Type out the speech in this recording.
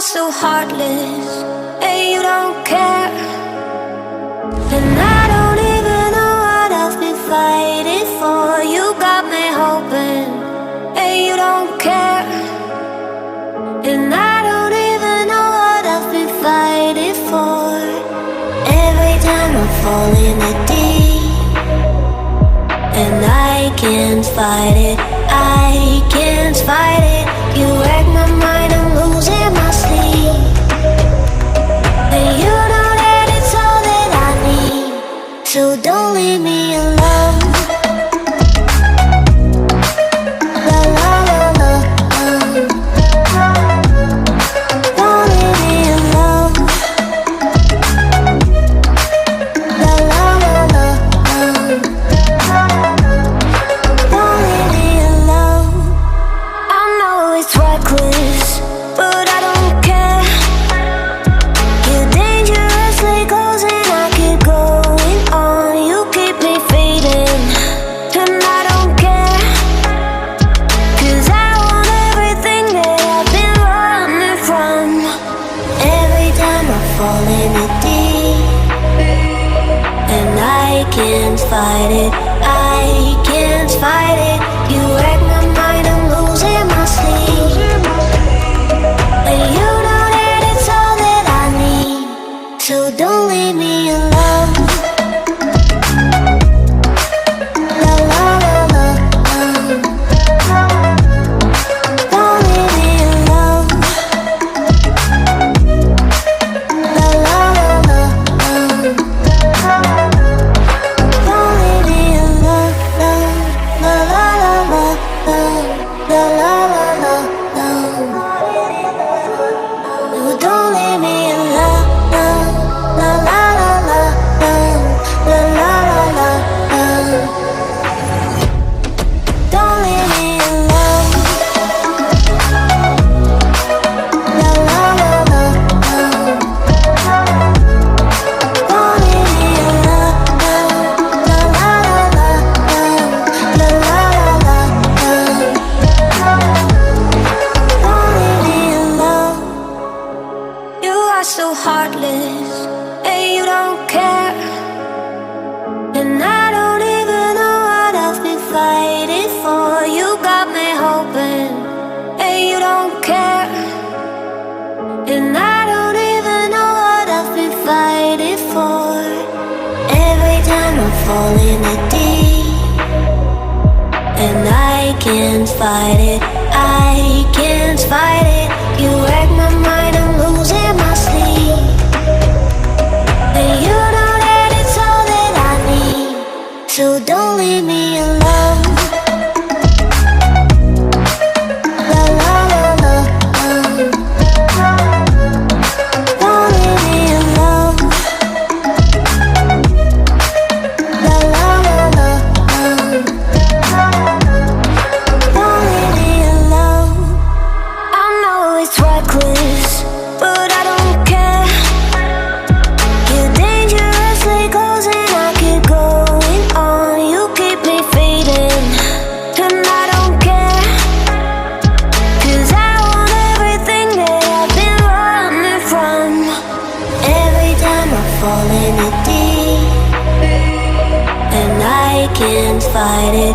are so heartless, and you don't care. And I don't even know what I've been fighting for. You got me hoping, and you don't care. And I don't even know what I've been fighting for. Every time I fall in the deep, and I can't fight it, I can't fight it. You wreck my mind, I'm losing my sleep. And you know that it's all that I need, so don't leave me alone. La la la la, don't leave me alone. La la la la, don't leave me alone. I know it's reckless, but I don't care. You're dangerously close and I keep going on. You keep me fading, and I don't care. 'Cause I want everything that I've been running from. Every time I fall in the deep, and I can't fight it, I can't fight it. You wreck my mind, I'm losing my sleep. And you know that it's all that I need, so don't leave me alone. La la la la, don't leave me alone. La la la la, don't leave me alone. La la la la, la la la la, no, don't leave me alone. La la la la, la la la la, don't leave me alone. La la la la, don't leave me alone. La la la la, la la la la, don't leave me alone. You are so heartless, and you don't care. And I don't even know what I've been fighting for. You got me hoping, and you don't care. And I don't even know what I've been fighting for. Every time I fall in the deep, and I can't fight it, I can't fight it. You wreck my mind, I'm losing my sleep. And you know that it's all that I need, so don't leave me alone. La la la la, don't leave me alone. La la la la, don't leave me alone. I know it's reckless, but I don't care. You're dangerously close and I keep going on. You keep me fading, and I don't care. 'Cause I want everything that I've been running from. Every time I fall in the deep, and I can't fight it,